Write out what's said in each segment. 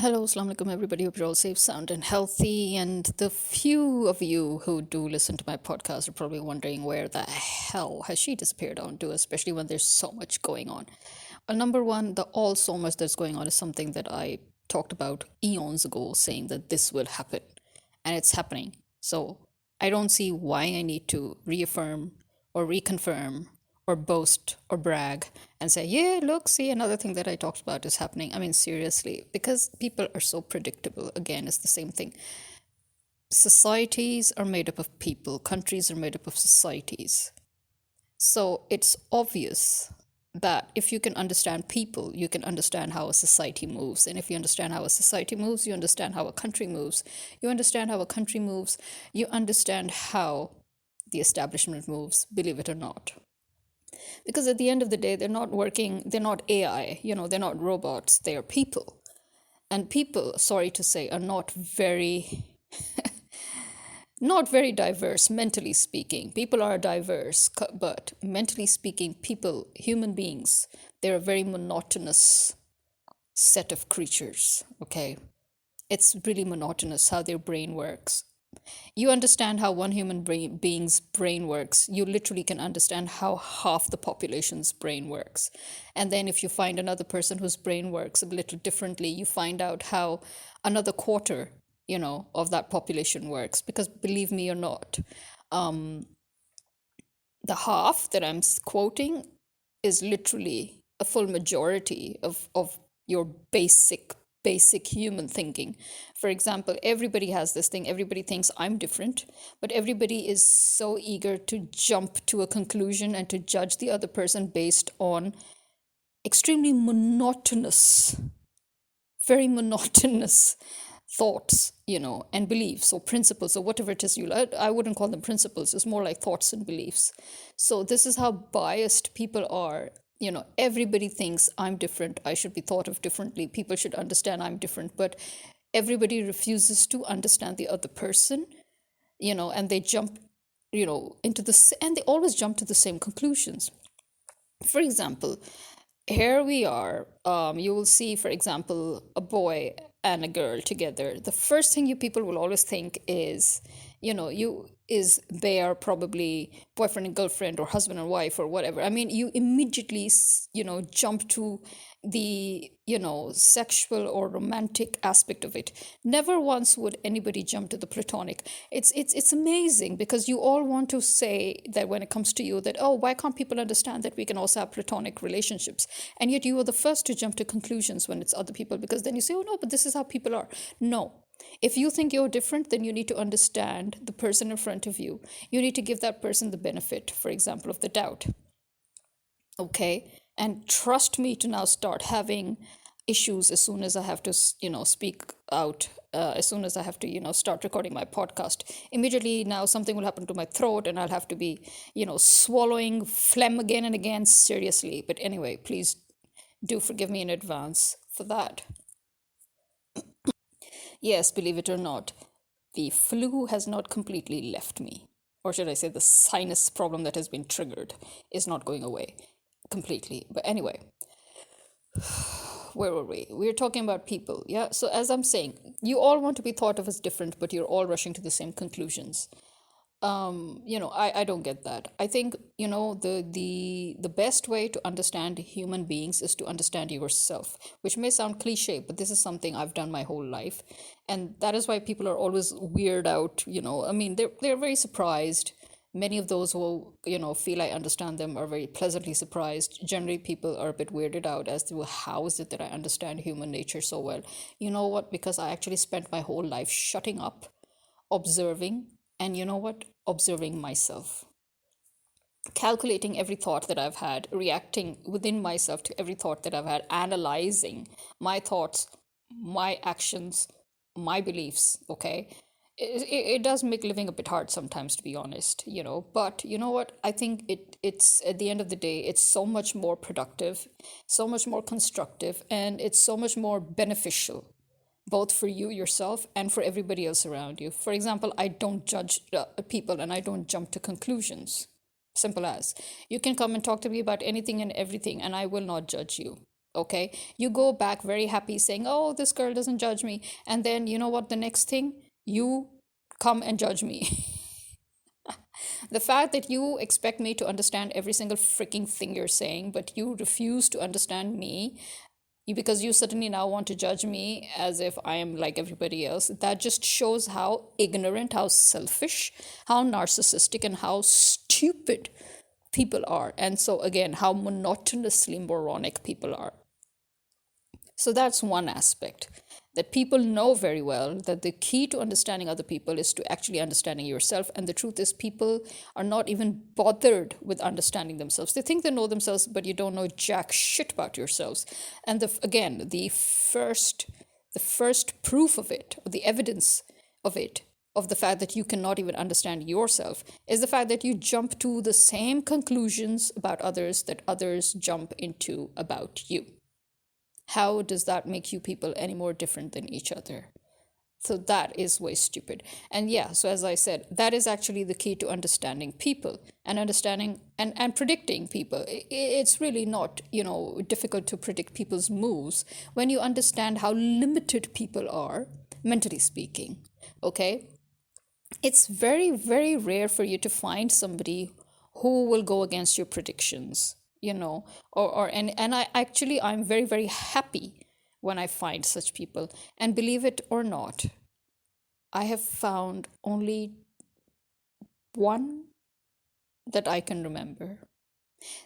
Hello, Assalamu alaikum, everybody. Hope you're all safe, sound, and healthy. And the few of you who do listen to my podcast are probably wondering where the hell has she disappeared onto, especially when there's so much going on. Well, number one, the all so much that's going on is something that I talked about eons ago, saying that this will happen, and it's happening. So I don't see why I need to reaffirm or reconfirm or boast or brag and say, yeah, look, see, another thing that I talked about is happening. I mean, seriously, because people are so predictable. Again, it's the same thing. Societies are made up of people, countries are made up of societies. So it's obvious that if you can understand people, you can understand how a society moves. And if you understand how a society moves, you understand how a country moves. You understand how a country moves, you understand how the establishment moves, believe it or not. Because at the end of the day, they're not working, they're not AI, they're not robots, they are people. And people, sorry to say, are not very diverse, mentally speaking. People are diverse, but mentally speaking, people, human beings, they're a very monotonous set of creatures, okay? It's really monotonous how their brain works. You understand how one human being's brain works, you literally can understand how half the population's brain works. And then if you find another person whose brain works a little differently, you find out how another quarter, of that population works. Because believe me or not, the half that I'm quoting is literally a full majority of your basic human thinking. For example, everybody has this thing, everybody thinks I'm different, but everybody is so eager to jump to a conclusion and to judge the other person based on extremely monotonous, very monotonous thoughts, and beliefs or principles or whatever it is I wouldn't call them principles, it's more like thoughts and beliefs. So this is how biased people are. Everybody thinks I'm different, I should be thought of differently, people should understand I'm different, but everybody refuses to understand the other person, and they jump, into and they always jump to the same conclusions. For example, here we are. You will see, for example, a boy and a girl together. The first thing you people will always think is, they are probably boyfriend and girlfriend or husband and wife or whatever. I mean, you immediately, jump to the, sexual or romantic aspect of it. Never once would anybody jump to the platonic. It's amazing because you all want to say that when it comes to you that, oh, why can't people understand that we can also have platonic relationships? And yet you are the first to jump to conclusions when it's other people, because then you say, oh no, but this is how people are. No. If you think you're different, then you need to understand the person in front of you. You need to give that person the benefit, for example, of the doubt. Okay? And trust me to now start having issues as soon as I have to, speak out, as soon as I have to, start recording my podcast. Immediately now something will happen to my throat and I'll have to be, swallowing phlegm again and again, seriously. But anyway, please do forgive me in advance for that. Yes, believe it or not, the flu has not completely left me. Or should I say, the sinus problem that has been triggered is not going away completely. But anyway, where were we? We were talking about people. Yeah. So as I'm saying, you all want to be thought of as different, but you're all rushing to the same conclusions. I don't get that. I think, the best way to understand human beings is to understand yourself, which may sound cliche, but this is something I've done my whole life. And that is why people are always weird out, I mean, they're very surprised. Many of those who, feel I understand them are very pleasantly surprised. Generally, people are a bit weirded out as to how is it that I understand human nature so well. You know what? Because I actually spent my whole life shutting up, observing, and you know what? Observing myself, calculating every thought that I've had, reacting within myself to every thought that I've had, analyzing my thoughts, my actions, my beliefs. Okay. It does make living a bit hard sometimes, to be honest, but you know what? I think it's at the end of the day, it's so much more productive, so much more constructive, and it's so much more beneficial both for you yourself and for everybody else around you. For example, I don't judge people and I don't jump to conclusions. Simple as. You can come and talk to me about anything and everything, and I will not judge you. Okay, you go back very happy saying, oh, this girl doesn't judge me, and then you know what, the next thing, you come and judge me. The fact that you expect me to understand every single freaking thing you're saying, but you refuse to understand me, because you suddenly now want to judge me as if I am like everybody else, that just shows how ignorant, how selfish, how narcissistic, and how stupid people are. And so, again, how monotonously moronic people are. So that's one aspect, that people know very well that the key to understanding other people is to actually understanding yourself. And the truth is, people are not even bothered with understanding themselves. They think they know themselves, but you don't know jack shit about yourselves. And again, the first proof of it, or the evidence of it, of the fact that you cannot even understand yourself, is the fact that you jump to the same conclusions about others that others jump into about you. How does that make you people any more different than each other? So that is way stupid. And yeah, so as I said, that is actually the key to understanding people and understanding and predicting people. It's really not, difficult to predict people's moves when you understand how limited people are, mentally speaking. Okay? It's very, very rare for you to find somebody who will go against your predictions, and I'm very, very happy when I find such people. And believe it or not, I have found only one that I can remember.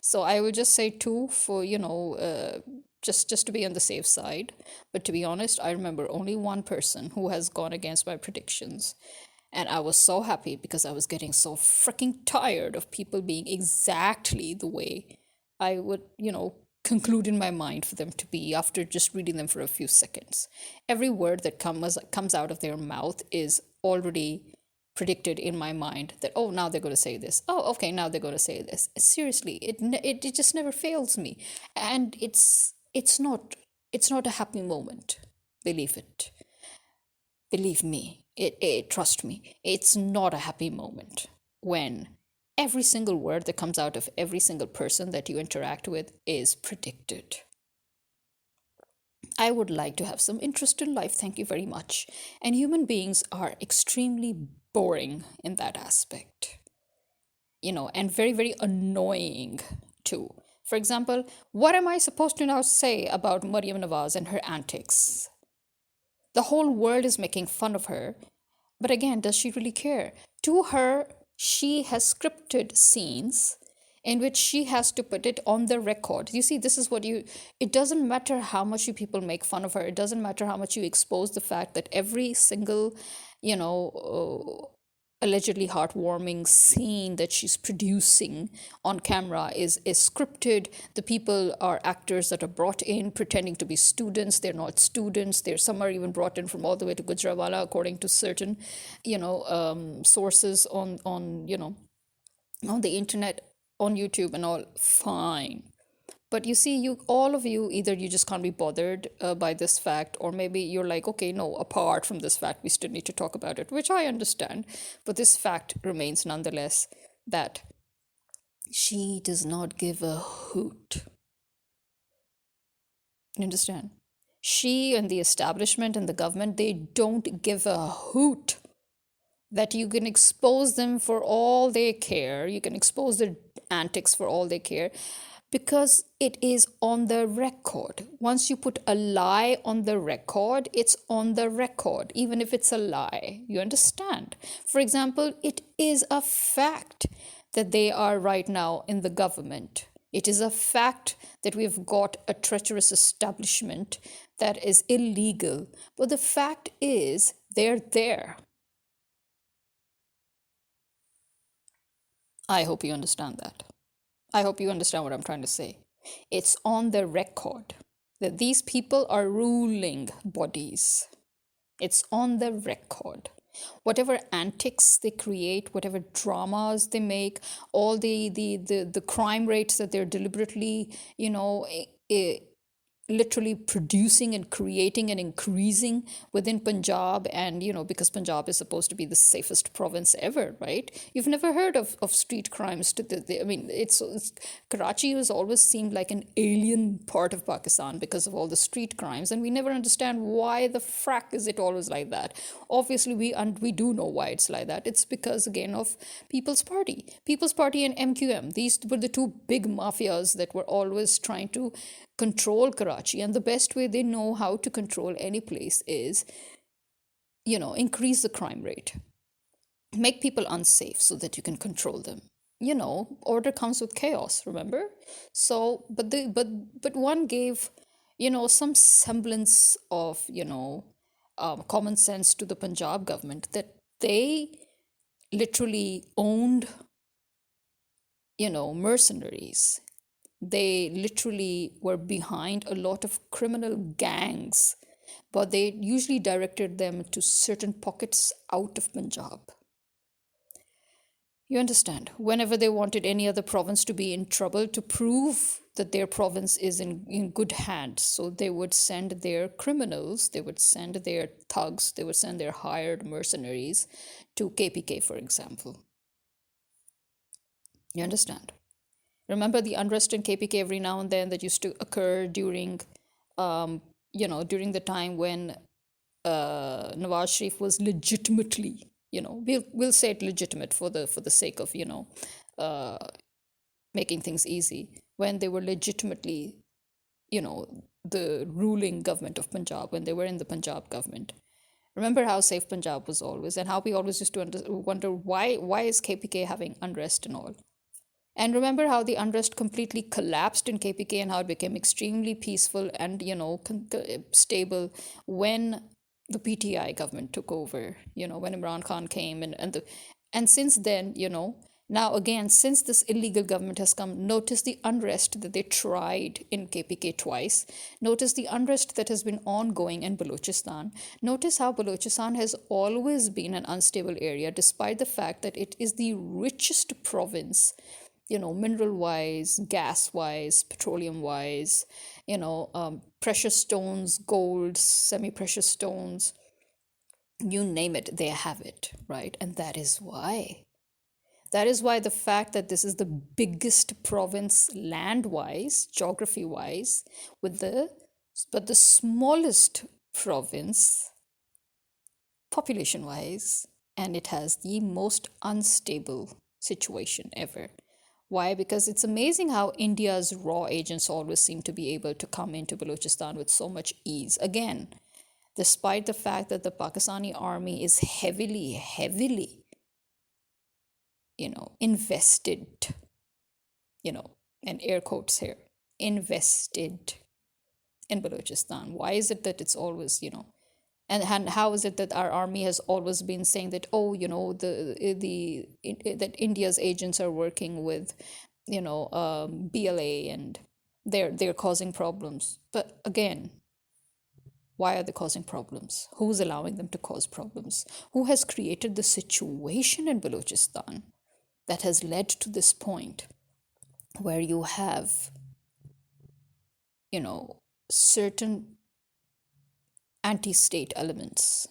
So I will just say two for, just to be on the safe side. But to be honest, I remember only one person who has gone against my predictions. And I was so happy because I was getting so freaking tired of people being exactly the way I would, conclude in my mind for them to be after just reading them for a few seconds. Every word that comes out of their mouth is already predicted in my mind, that, oh, now they're going to say this, oh, okay, now they're going to say this. Seriously, it just never fails me. And it's not a happy moment. Believe me, trust me, it's not a happy moment when every single word that comes out of every single person that you interact with is predicted. I would like to have some interest in life, thank you very much. And human beings are extremely boring in that aspect, and very, very annoying too. For example, what am I supposed to now say about Maryam Nawaz and her antics? The whole world is making fun of her. But again, does she really care? To her, she has scripted scenes in which she has to put it on the record. You see, this is it doesn't matter how much you people make fun of her. It doesn't matter how much you expose the fact that every single, you know, allegedly heartwarming scene that she's producing on camera is scripted. The people are actors that are brought in pretending to be students. They're not students. Some are even brought in from all the way to Gujranwala, according to certain, sources on the internet, on YouTube and all. Fine. But you see, all of you, either you just can't be bothered by this fact, or maybe you're like, okay, no, apart from this fact, we still need to talk about it, which I understand. But this fact remains nonetheless, that she does not give a hoot. You understand? She and the establishment and the government, they don't give a hoot. That you can expose them for all they care. You can expose their antics for all they care. Because it is on the record. Once you put a lie on the record, it's on the record, even if it's a lie. You understand? For example, it is a fact that they are right now in the government. It is a fact that we've got a treacherous establishment that is illegal. But the fact is, they're there. I hope you understand that. I hope you understand what I'm trying to say. It's on the record that these people are ruling bodies. It's on the record. Whatever antics they create, whatever dramas they make, all the crime rates that they're deliberately, literally producing and creating and increasing within Punjab. And, because Punjab is supposed to be the safest province ever, right? You've never heard of street crimes I mean, Karachi has always seemed like an alien part of Pakistan because of all the street crimes. And we never understand why the frack is it always like that. Obviously, we do know why it's like that. It's because, again, of People's Party and MQM. These were the two big mafias that were always trying to control Karachi. And the best way they know how to control any place is, increase the crime rate, make people unsafe so that you can control them. Order comes with chaos, remember? So, but one gave, some semblance of, common sense to the Punjab government, that they literally owned, mercenaries. They literally were behind a lot of criminal gangs, but they usually directed them to certain pockets out of Punjab. You understand? Whenever they wanted any other province to be in trouble, to prove that their province is in good hands, so they would send their criminals, they would send their thugs, they would send their hired mercenaries to KPK, for example. You understand? Remember the unrest in KPK every now and then that used to occur during, during the time when Nawaz Sharif was legitimately, we'll say it legitimate for the sake of, making things easy, when they were legitimately, the ruling government of Punjab, when they were in the Punjab government. Remember how safe Punjab was always, and how we always used to wonder why is KPK having unrest and all. And remember how the unrest completely collapsed in KPK, and how it became extremely peaceful and, stable when the PTI government took over, when Imran Khan came. And since then, now again, since this illegal government has come, notice the unrest that they tried in KPK twice. Notice the unrest that has been ongoing in Balochistan. Notice how Balochistan has always been an unstable area, despite the fact that it is the richest province, mineral wise, gas wise, petroleum wise, precious stones, gold, semi precious stones, you name it, they have it, right? And that is why. That is why the fact that this is the biggest province land wise, geography wise, but the smallest province population wise, and it has the most unstable situation ever. Why? Because it's amazing how India's raw agents always seem to be able to come into Balochistan with so much ease. Again, despite the fact that the Pakistani army is heavily, invested, and air quotes here, invested in Balochistan. Why is it that it's always, and how is it that our army has always been saying that, that India's agents are working with, BLA, and they're causing problems? But again, why are they causing problems? Who's allowing them to cause problems? Who has created the situation in Balochistan that has led to this point where you have, certain anti-state elements?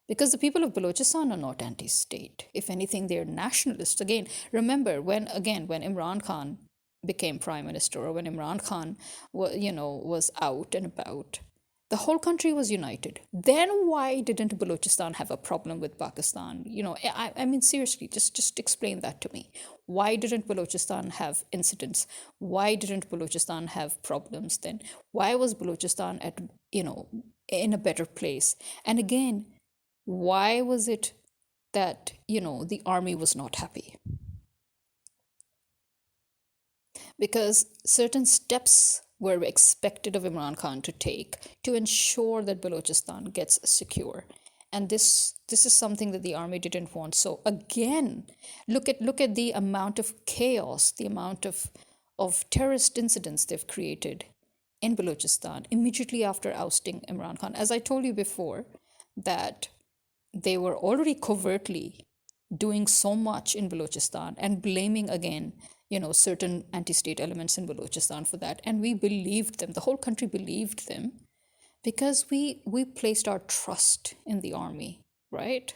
Because the people of Balochistan are not anti-state. If anything, they're nationalists. Again, remember when Imran Khan became prime minister, or when Imran Khan was out and about, the whole country was united. Then why didn't Balochistan have a problem with Pakistan? I mean, seriously, just explain that to me. Why didn't Balochistan have incidents? Why didn't Balochistan have problems then? Why was Balochistan at, in a better place? And again, why was it that, the army was not happy? Because certain steps were expected of Imran Khan to take to ensure that Balochistan gets secure. And this is something that the army didn't want. So again, look at the amount of chaos, the amount of terrorist incidents they've created in Balochistan immediately after ousting Imran Khan. As I told you before, that they were already covertly doing so much in Balochistan and blaming again, certain anti-state elements in Balochistan for that. And we believed them. The whole country believed them because we placed our trust in the army, right?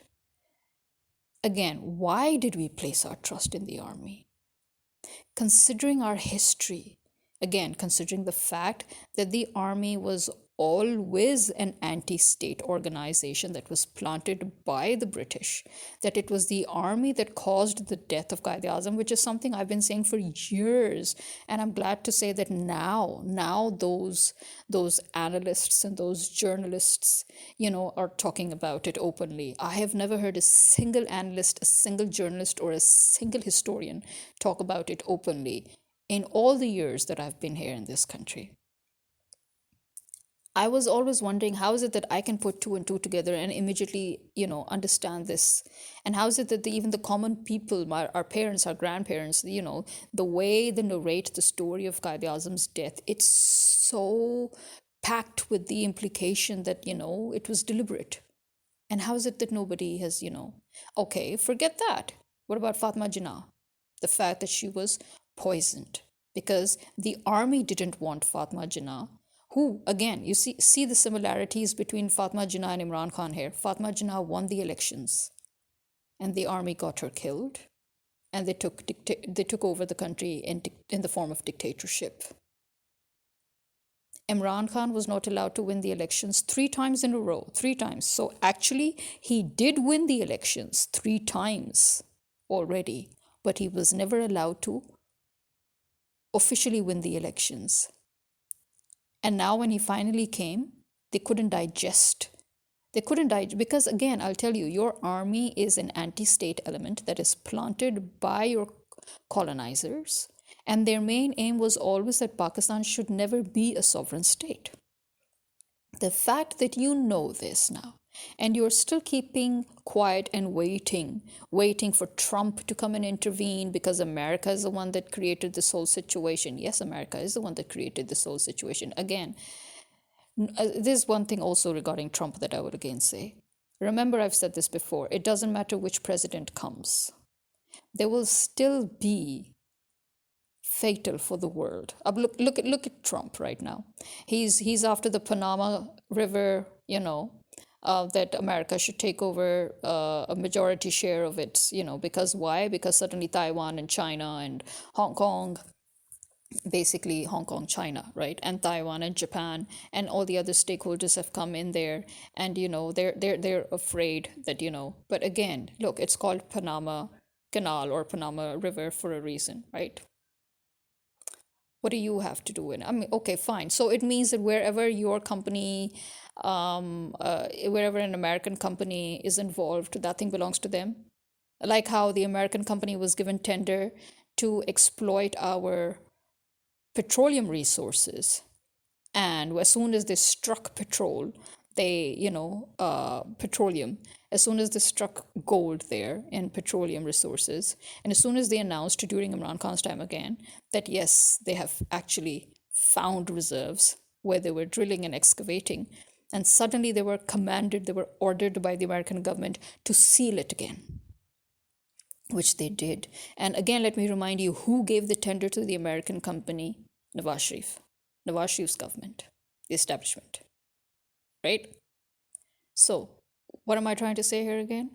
Again, why did we place our trust in the army? Considering our history, again, considering the fact that the army was always an anti state organization that was planted by the British, that it was the army that caused the death of Qaid Azam, which is something I've been saying for years. And I'm glad to say that now those analysts and those journalists, are talking about it openly. I have never heard a single analyst, a single journalist, or a single historian talk about it openly in all the years that I've been here in this country. I was always wondering, how is it that I can put two and two together and immediately, understand this? And how is it that even the common people, our parents, our grandparents, the way they narrate the story of Qaid Azam's death, it's so packed with the implication that, it was deliberate. And how is it that nobody has, okay, forget that. What about Fatma Jinnah? The fact that she was poisoned because the army didn't want Fatma Jinnah, who, again, you see the similarities between Fatma Jinnah and Imran Khan here. Fatma Jinnah won the elections and the army got her killed, and they took over the country in the form of dictatorship. Imran Khan was not allowed to win the elections 3 times in a row, 3 times. So actually, he did win the elections 3 times already, but he was never allowed to officially win the elections. And now when he finally came, they couldn't digest. They couldn't digest because, again, I'll tell you, your army is an anti-state element that is planted by your colonizers. And their main aim was always that Pakistan should never be a sovereign state. The fact that you know this now, and you're still keeping quiet and waiting for Trump to come and intervene because America is the one that created this whole situation. Yes, America is the one that created this whole situation. Again, there's one thing also regarding Trump that I would again say. Remember, I've said this before. It doesn't matter which president comes. There will still be fatal for the world. Look at Trump right now. He's after the Panama River, that America should take over a majority share of it, because why? Because suddenly Taiwan and China and Hong Kong, basically Hong Kong, China, right? And Taiwan and Japan and all the other stakeholders have come in there, and they're afraid that, but again, look, it's called Panama Canal or Panama River for a reason, right? What do you have to do in? I mean, okay, fine. So it means that wherever your company, wherever an American company is involved, that thing belongs to them. Like how the American company was given tender to exploit our petroleum resources. And as soon as they struck petroleum, as soon as they struck gold there in petroleum resources, and as soon as they announced during Imran Khan's time again that yes, they have actually found reserves where they were drilling and excavating, and suddenly they were ordered by the American government to seal it again, which they did. And again, let me remind you, who gave the tender to the American company? Nawaz Sharif's government, the establishment, right? So what am I trying to say here again?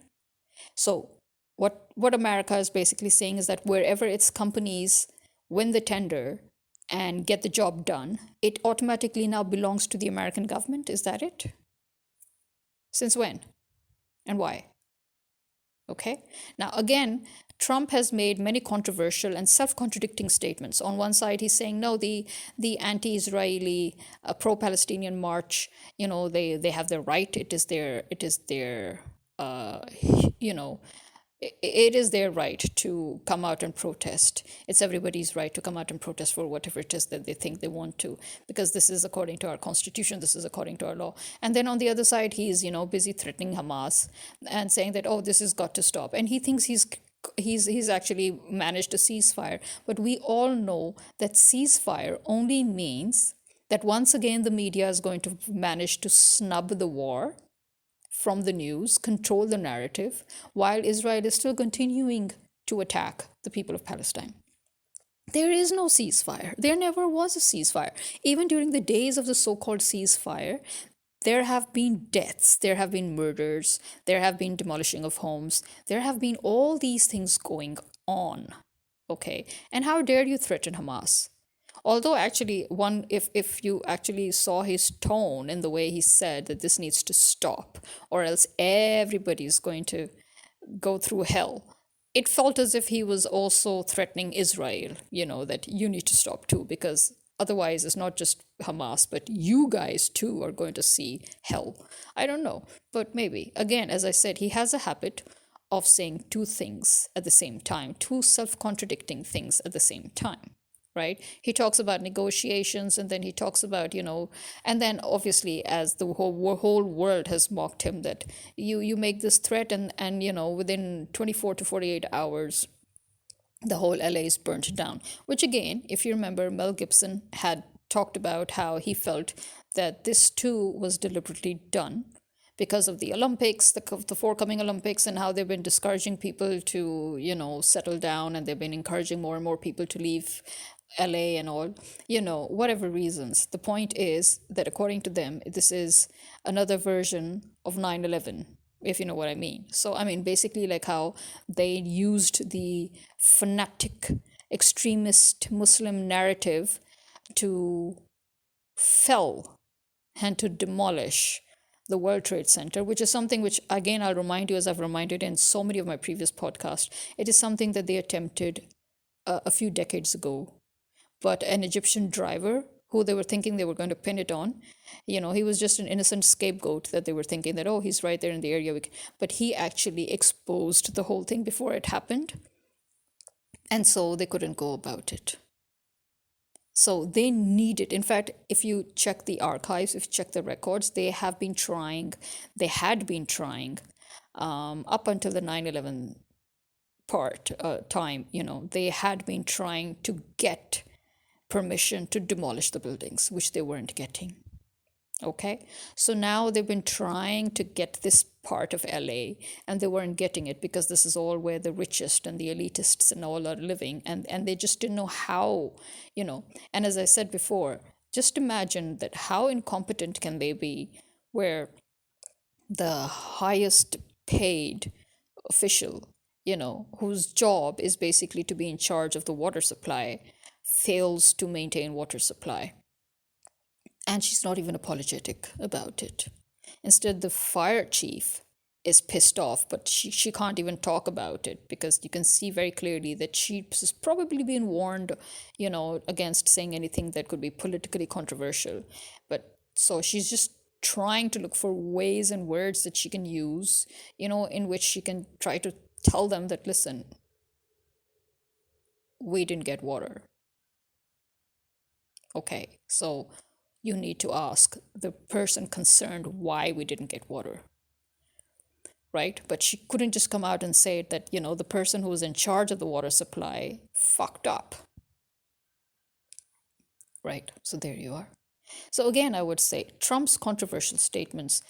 So what America is basically saying is that wherever its companies win the tender and get the job done, it automatically now belongs to the American government. Is that it? Since when? And why? Okay. Now, again, Trump has made many controversial and self-contradicting statements. On one side, he's saying, no, the anti-Israeli, pro-Palestinian march, they have their right. It is their, it is their right to come out and protest. It's everybody's right to come out and protest for whatever it is that they think they want to, because this is according to our constitution, this is according to our law. And then on the other side, he's, busy threatening Hamas and saying that, oh, this has got to stop. And he thinks he's actually managed a ceasefire. But we all know that ceasefire only means that once again the media is going to manage to snub the war from the news, control the narrative, while Israel is still continuing to attack the people of Palestine. There is no ceasefire. There never was a ceasefire. Even during the days of the so called ceasefire, there have been deaths, there have been murders, there have been demolishing of homes, there have been all these things going on. Okay. And how dare you threaten Hamas? Although actually one if you actually saw his tone in the way he said that this needs to stop or else everybody's going to go through hell. It felt as if he was also threatening Israel, that you need to stop too, because otherwise it's not just Hamas, but you guys too are going to see hell. I don't know, but maybe. Again, as I said, he has a habit of saying two things at the same time, two self contradicting things at the same time, right? He talks about negotiations, and then he talks about, and then obviously, as the whole world has mocked him, that you make this threat, and within 24 to 48 hours the whole LA is burnt down. Which again, if you remember, Mel Gibson had talked about how he felt that this too was deliberately done because of the Olympics, the forthcoming Olympics, and how they've been discouraging people to, settle down, and they've been encouraging more and more people to leave LA and all, whatever reasons. The point is that according to them, this is another version of 9/11, if you know what I mean. So, I mean, basically, like how they used the fanatic extremist Muslim narrative to fell and to demolish the World Trade Center, which is something which, again, I'll remind you, as I've reminded in so many of my previous podcasts, it is something that they attempted a few decades ago. But an Egyptian driver who they were thinking they were going to pin it on, he was just an innocent scapegoat that they were thinking that, oh, he's right there in the area. But he actually exposed the whole thing before it happened. And so they couldn't go about it. So they needed, in fact, if you check the archives, if you check the records, they had been trying up until the 9/11 time, they had been trying to get permission to demolish the buildings, which they weren't getting. Okay, so now they've been trying to get this part of LA, and they weren't getting it because this is all where the richest and the elitists and all are living, and they just didn't know how, And as I said before, just imagine that how incompetent can they be, where the highest paid official, whose job is basically to be in charge of the water supply, fails to maintain water supply. And she's not even apologetic about it. Instead, the fire chief is pissed off, but she can't even talk about it because you can see very clearly that she's probably been warned, against saying anything that could be politically controversial. But so she's just trying to look for ways and words that she can use, in which she can try to tell them that, listen, we didn't get water. Okay, so you need to ask the person concerned why we didn't get water. Right? But she couldn't just come out and say that, the person who was in charge of the water supply fucked up. Right? So there you are. So again, I would say Trump's controversial statements,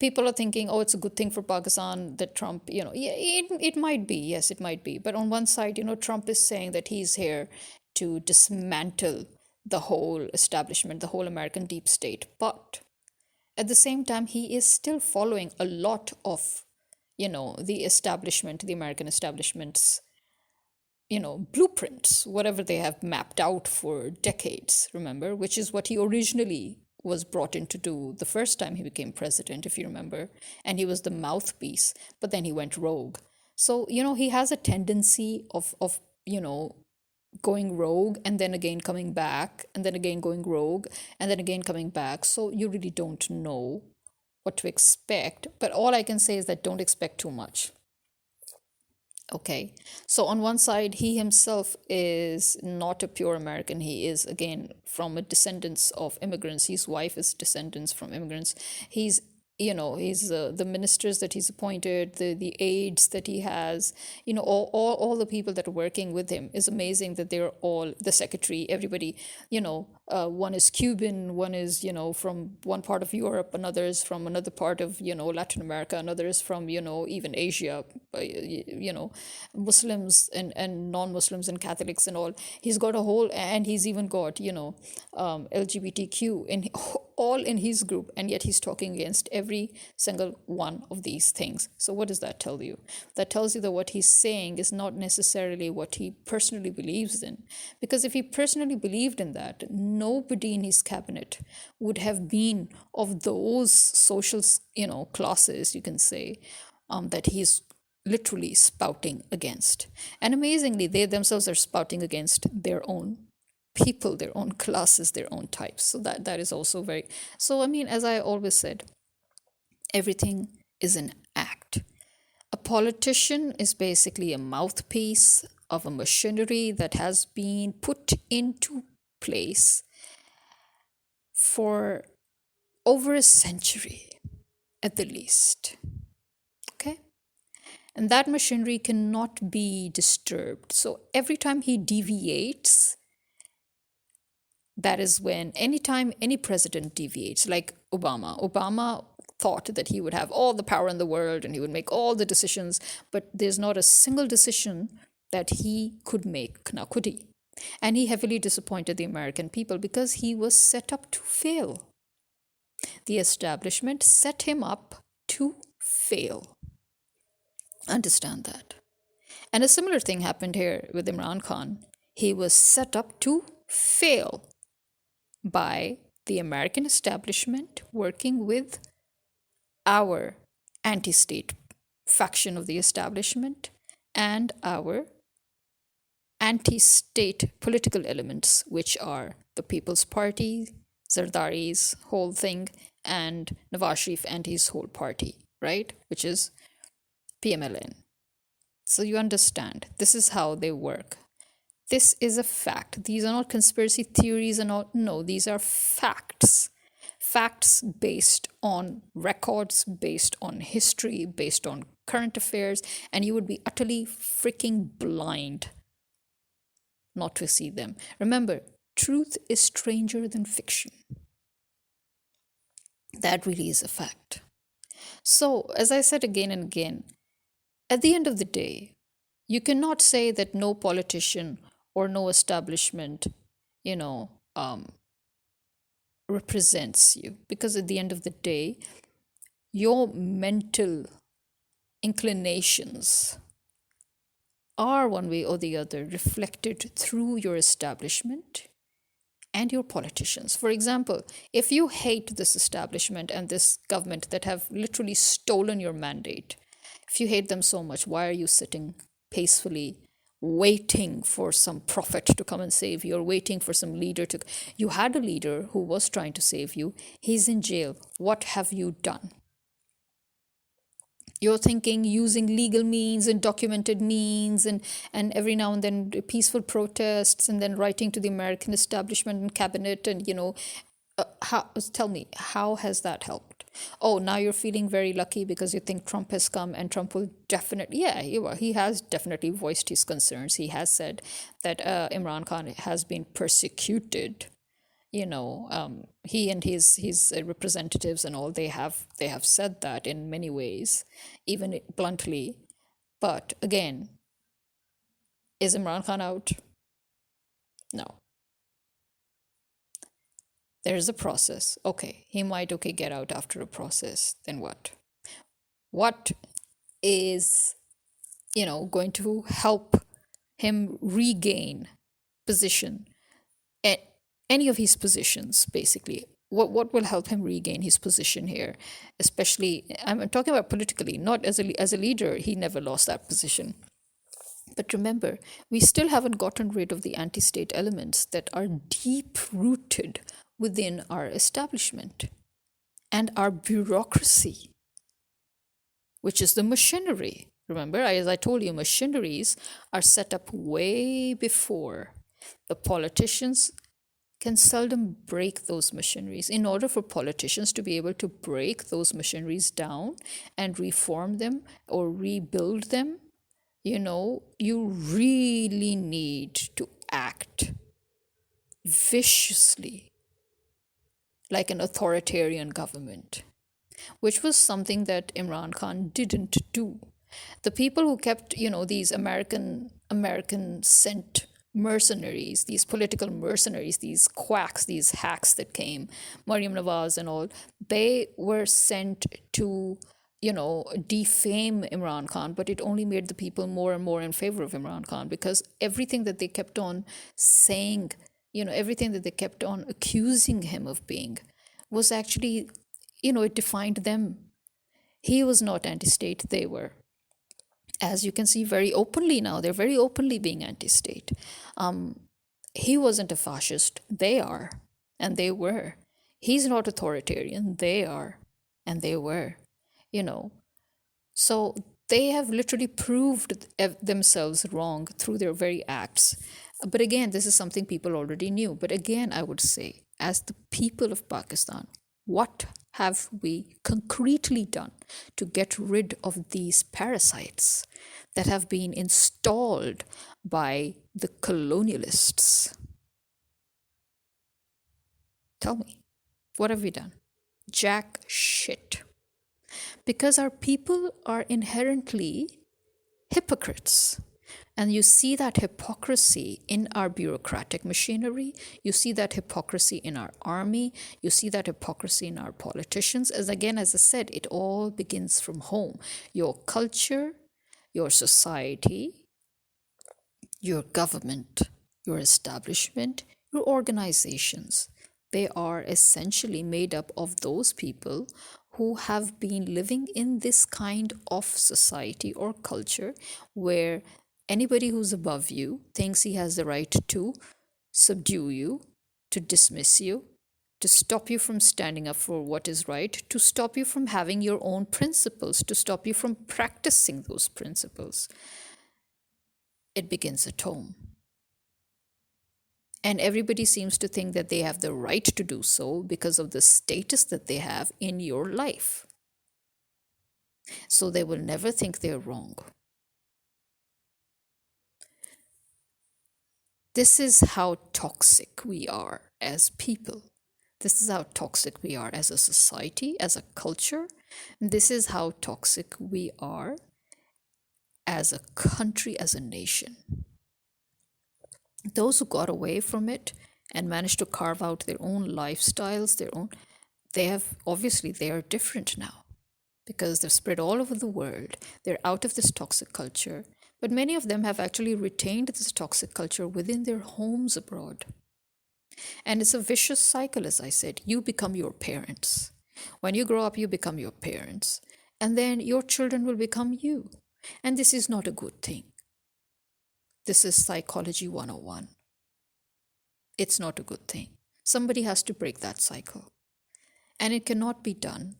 people are thinking, oh, it's a good thing for Pakistan that Trump, yeah, it might be. Yes, it might be. But on one side, Trump is saying that he's here to dismantle the whole establishment, the whole American deep state. But at the same time, he is still following a lot of, the establishment, the American establishment's, blueprints, whatever they have mapped out for decades, remember, which is what he originally was brought in to do the first time he became president, if you remember. And he was the mouthpiece, but then he went rogue. So, he has a tendency of going rogue and then again coming back and then again going rogue and then again coming back. So you really don't know what to expect. But all I can say is that don't expect too much. Okay. So on one side, he himself is not a pure American. He is, again, from a descendants of immigrants. His wife is descendants from immigrants. He's he's the ministers that he's appointed, the aides that he has, all the people that are working with him. Is amazing that they're all the secretary, everybody, one is Cuban, one is, from one part of Europe, another is from another part of, Latin America, another is from, even Asia, Muslims and non-Muslims and Catholics and all. He's got a whole, and he's even got, LGBTQ in all in his group, and yet he's talking against every single one of these things. So what does that tell you? That tells you that what he's saying is not necessarily what he personally believes in. Because if he personally believed in that, nobody in his cabinet would have been of those social, classes, you can say, that he's literally spouting against. And amazingly, they themselves are spouting against their own people, their own classes, their own types. So that is also very. So I mean, as I always said, everything is an act. A politician is basically a mouthpiece of a machinery that has been put into place for over a century at the least. Okay? And that machinery cannot be disturbed. So every time he deviates, that is when anytime any president deviates, like Obama thought that he would have all the power in the world and he would make all the decisions, but there's not a single decision that he could make. Now, could he? And he heavily disappointed the American people because he was set up to fail. The establishment set him up to fail. Understand that. And a similar thing happened here with Imran Khan. He was set up to fail by the American establishment working with our anti-state faction of the establishment and our anti-state political elements, which are the People's Party, Zardari's whole thing, and Nawaz Sharif and his whole party, right? Which is PMLN. So you understand, this is how they work. This is a fact. These are not conspiracy theories and all. No, these are facts. Facts based on records, based on history, based on current affairs, and you would be utterly freaking blind not to see them. Remember, truth is stranger than fiction. That really is a fact. So, as I said again and again, at the end of the day, you cannot say that no politician or no establishment, represents you, because at the end of the day, your mental inclinations are one way or the other reflected through your establishment and your politicians. For example, if you hate this establishment and this government that have literally stolen your mandate, if you hate them so much, why are you sitting peacefully waiting for some prophet to come and save you, or waiting for some leader to... You had a leader who was trying to save you. He's in jail. What have you done? You're thinking using legal means and documented means and every now and then peaceful protests, and then writing to the American establishment and cabinet and, tell me, how has that helped? Oh, now you're feeling very lucky because you think Trump has come, and Trump will definitely, he has definitely voiced his concerns. He has said that Imran Khan has been persecuted. He and his representatives and all, they have said that in many ways, even bluntly. But again, is Imran Khan out? No. There's a process. Okay, he might get out after a process. Then what? What is, going to help him regain position at any of his positions, basically? What will help him regain his position here? Especially, I'm talking about politically, not as a leader. He never lost that position. But remember, we still haven't gotten rid of the anti-state elements that are deep-rooted within our establishment and our bureaucracy, which is the machinery. Remember, as I told you, machineries are set up way before the politicians can seldom break those machineries. In order for politicians to be able to break those machineries down and reform them or rebuild them, you really need to act viciously like an authoritarian government, which was something that Imran Khan didn't do. The people who kept, these American sent mercenaries, these political mercenaries, these quacks, these hacks that came, Mariam Nawaz and all, they were sent to, defame Imran Khan, but it only made the people more and more in favor of Imran Khan, because everything that they kept on saying, everything that they kept on accusing him of being was actually, it defined them. He was not anti state, they were. As you can see very openly now, they're very openly being anti state. He wasn't a fascist, they are, and they were. He's not authoritarian, they are, and they were, you know. So they have literally proved themselves wrong through their very acts. But again, this is something people already knew. But again, I would say, as the people of Pakistan, what have we concretely done to get rid of these parasites that have been installed by the colonialists? Tell me, what have we done? Jack shit. Because our people are inherently hypocrites. And you see that hypocrisy in our bureaucratic machinery. You see that hypocrisy in our army. You see that hypocrisy in our politicians. As I said, it all begins from home. Your culture, your society, your government, your establishment, your organizations. They are essentially made up of those people who have been living in this kind of society or culture where anybody who's above you thinks he has the right to subdue you, to dismiss you, to stop you from standing up for what is right, to stop you from having your own principles, to stop you from practicing those principles. It begins at home. And everybody seems to think that they have the right to do so because of the status that they have in your life. So they will never think they're wrong. This is how toxic we are as people. This is how toxic we are as a society, as a culture. This is how toxic we are as a country, as a nation. Those who got away from it and managed to carve out their own lifestyles, they are different now because they've spread all over the world. They're out of this toxic culture. But many of them have actually retained this toxic culture within their homes abroad. And it's a vicious cycle, as I said. You become your parents. When you grow up, you become your parents. And then your children will become you. And this is not a good thing. This is psychology 101. It's not a good thing. Somebody has to break that cycle. And it cannot be done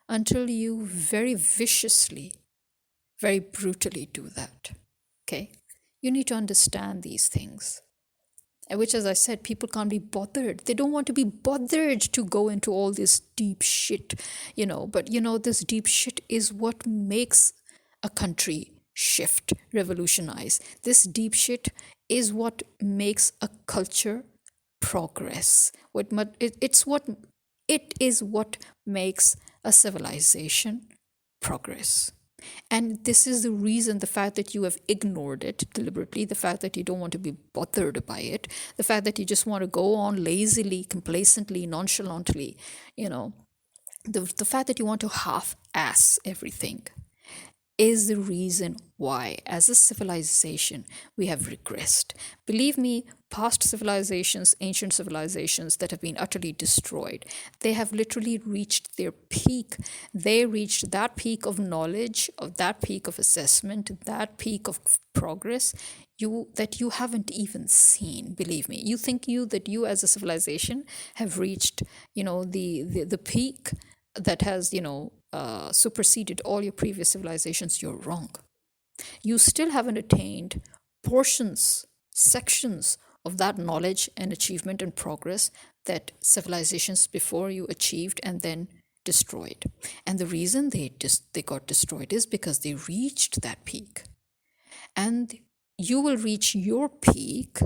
until you very viciously, very brutally do that. Okay? You need to understand these things. Which, as I said, people can't be bothered. They don't want to be bothered to go into all this deep shit, But, this deep shit is what makes a country shift, revolutionize. This deep shit is what makes a culture progress. It is what makes a civilization progress. And this is the reason, the fact that you have ignored it deliberately, the fact that you don't want to be bothered by it, the fact that you just want to go on lazily, complacently, nonchalantly, the fact that you want to half-ass everything is the reason why, as a civilization, we have regressed. Believe me, past civilizations, ancient civilizations that have been utterly destroyed, they have literally reached their peak. They reached that peak of knowledge, of that peak of assessment, that peak of progress that you haven't even seen. Believe me, you think that you as a civilization have reached, the peak that has, superseded all your previous civilizations. You're wrong. You still haven't attained portions, sections of that knowledge and achievement and progress that civilizations before you achieved and then destroyed. And the reason they got destroyed is because they reached that peak. And you will reach your peak,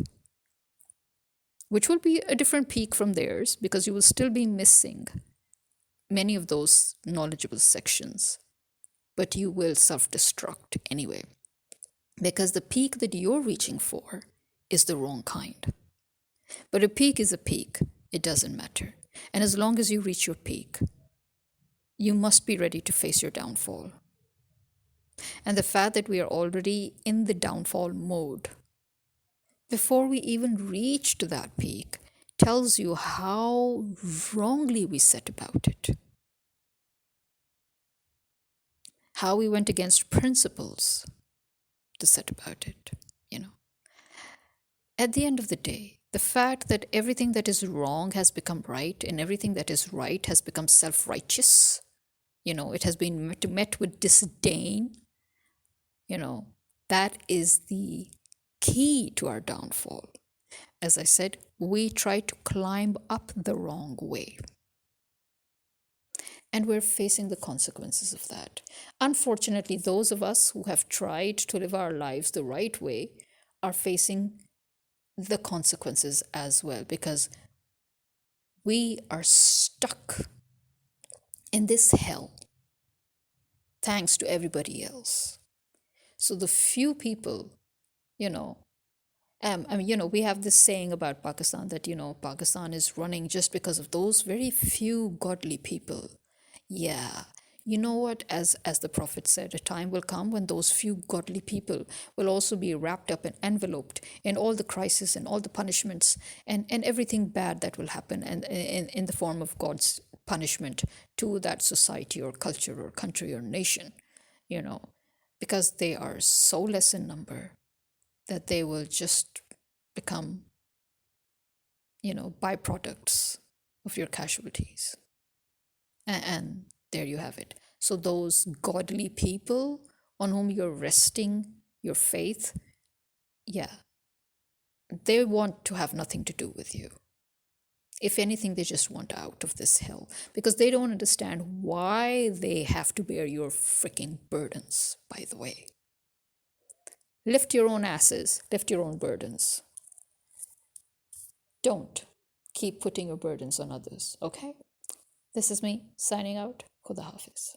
which will be a different peak from theirs, because you will still be missing many of those knowledgeable sections, but you will self destruct anyway, because the peak that you're reaching for is the wrong kind. But a peak is a peak, it doesn't matter. And as long as you reach your peak, you must be ready to face your downfall. And the fact that we are already in the downfall mode before we even reached that peak tells you how wrongly we set about it, how we went against principles to set about it, you know. At the end of the day, the fact that everything that is wrong has become right and everything that is right has become self righteous, it has been met with disdain, that is the key to our downfall. As I said, we try to climb up the wrong way. And we're facing the consequences of that. Unfortunately, those of us who have tried to live our lives the right way are facing the consequences as well, because we are stuck in this hell thanks to everybody else. So the few people, we have this saying about Pakistan that, Pakistan is running just because of those very few godly people. Yeah. You know what? As the Prophet said, a time will come when those few godly people will also be wrapped up and enveloped in all the crisis and all the punishments and everything bad that will happen, and in the form of God's punishment to that society or culture or country or nation, because they are so less in number that they will just become, byproducts of your casualties. And there you have it. So those godly people on whom you're resting your faith, yeah, they want to have nothing to do with you. If anything, they just want out of this hell, because they don't understand why they have to bear your freaking burdens, by the way. Lift your own asses, lift your own burdens. Don't keep putting your burdens on others, okay? This is me signing out. Khuda Hafiz.